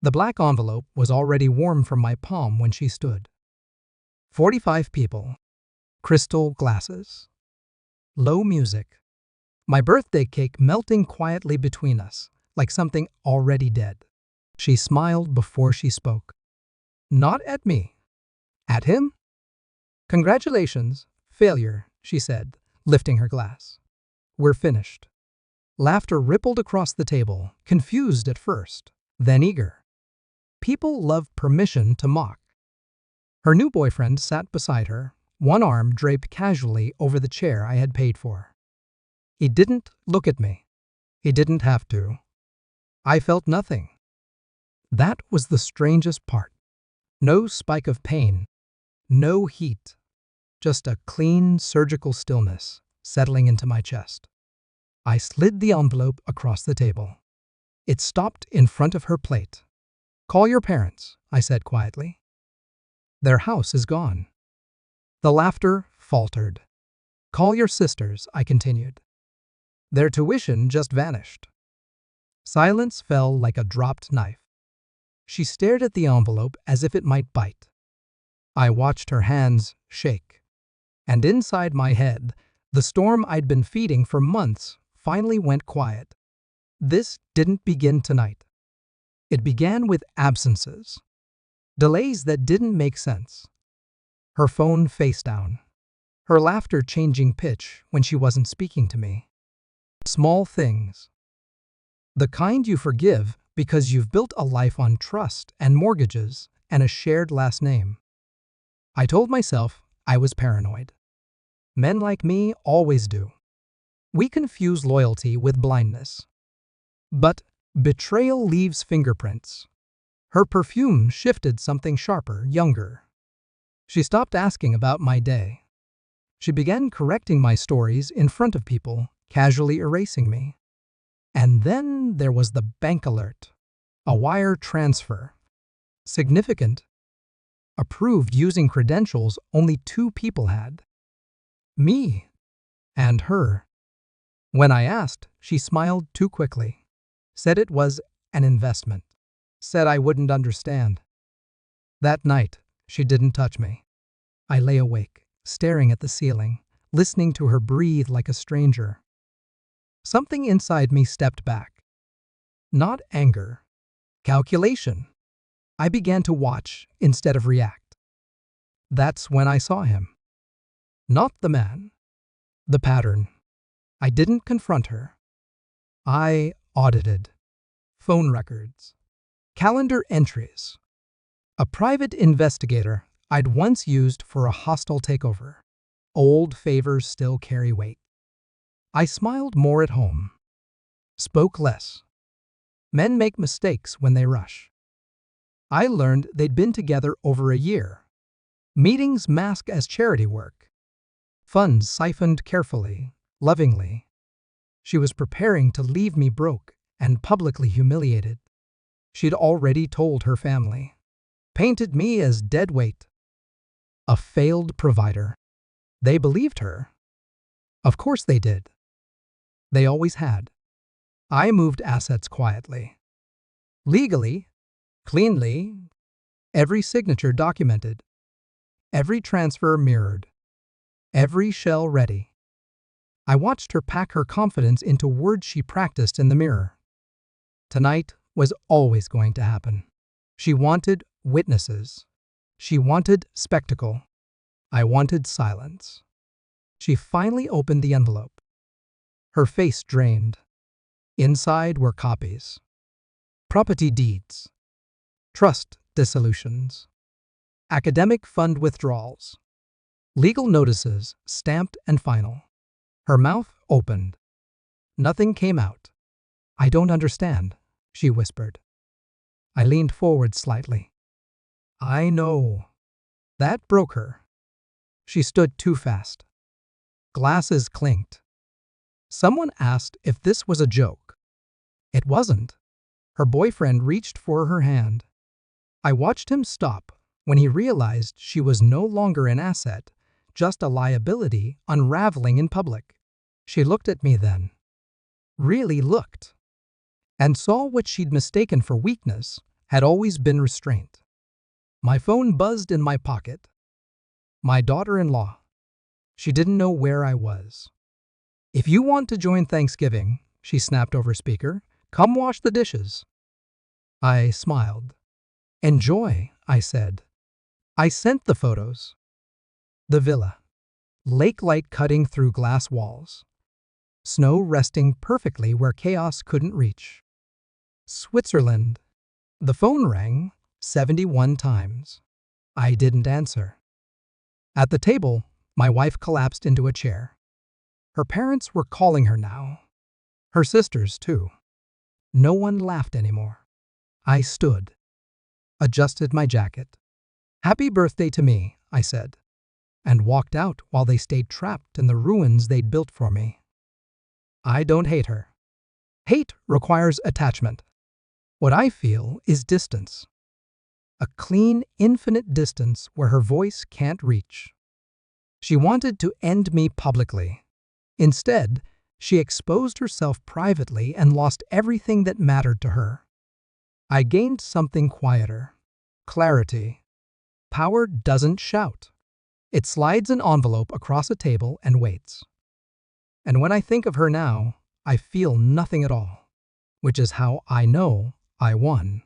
The black envelope was already warm from my palm when she stood. 45 people. Crystal glasses. Low music. My birthday cake melting quietly between us, like something already dead. She smiled before she spoke. Not at me. At him? Congratulations. Failure, she said, lifting her glass. We're finished. Laughter rippled across the table, confused at first, then eager. People love permission to mock. Her new boyfriend sat beside her, one arm draped casually over the chair I had paid for. He didn't look at me. He didn't have to. I felt nothing. That was the strangest part. No spike of pain, no heat, just a clean, surgical stillness settling into my chest. I slid the envelope across the table. It stopped in front of her plate. Call your parents, I said quietly. Their house is gone. The laughter faltered. Call your sisters, I continued. Their tuition just vanished. Silence fell like a dropped knife. She stared at the envelope as if it might bite. I watched her hands shake. And inside my head, the storm I'd been feeding for months finally went quiet. This didn't begin tonight. It began with absences. Delays that didn't make sense. Her phone face down. Her laughter changing pitch when she wasn't speaking to me. Small things. The kind you forgive because you've built a life on trust and mortgages and a shared last name. I told myself I was paranoid. Men like me always do. We confuse loyalty with blindness. But betrayal leaves fingerprints. Her perfume shifted something sharper, younger. She stopped asking about my day. She began correcting my stories in front of people, casually erasing me. And then there was the bank alert. A wire transfer. Significant. Approved using credentials only 2 people had. Me and her. When I asked, she smiled too quickly. Said it was an investment. Said I wouldn't understand. That night, she didn't touch me. I lay awake, staring at the ceiling, listening to her breathe like a stranger. Something inside me stepped back. Not anger. Calculation. I began to watch instead of react. That's when I saw him. Not the man. The pattern. I didn't confront her. I audited. Phone records. Calendar entries. A private investigator I'd once used for a hostile takeover. Old favors still carry weight. I smiled more at home. Spoke less. Men make mistakes when they rush. I learned they'd been together over a year. Meetings masked as charity work. Funds siphoned carefully, lovingly. She was preparing to leave me broke and publicly humiliated. She'd already told her family. Painted me as dead weight. A failed provider. They believed her. Of course they did. They always had. I moved assets quietly. Legally, cleanly, every signature documented. Every transfer mirrored. Every shell ready. I watched her pack her confidence into words she practiced in the mirror. Tonight was always going to happen. She wanted witnesses. She wanted spectacle. I wanted silence. She finally opened the envelope. Her face drained. Inside were copies. Property deeds. Trust dissolutions. Academic fund withdrawals. Legal notices, stamped and final. Her mouth opened. Nothing came out. I don't understand, she whispered. I leaned forward slightly. I know. That broke her. She stood too fast. Glasses clinked. Someone asked if this was a joke. It wasn't. Her boyfriend reached for her hand. I watched him stop when he realized she was no longer an asset, just a liability unraveling in public. She looked at me then. Really looked. And saw what she'd mistaken for weakness, had always been restraint. My phone buzzed in my pocket. My daughter-in-law. She didn't know where I was. "If you want to join Thanksgiving," she snapped over speaker, "come wash the dishes." I smiled. "Enjoy," I said. I sent the photos. The villa. Lake light cutting through glass walls. Snow resting perfectly where chaos couldn't reach. Switzerland. The phone rang 71 times. I didn't answer. At the table, my wife collapsed into a chair. Her parents were calling her now. Her sisters, too. No one laughed anymore. I stood, adjusted my jacket. "Happy birthday to me," I said, and walked out while they stayed trapped in the ruins they'd built for me. I don't hate her. Hate requires attachment. What I feel is distance. A clean, infinite distance where her voice can't reach. She wanted to end me publicly. Instead, she exposed herself privately and lost everything that mattered to her. I gained something quieter. Clarity. Power doesn't shout. It slides an envelope across a table and waits. And when I think of her now, I feel nothing at all, which is how I know I won.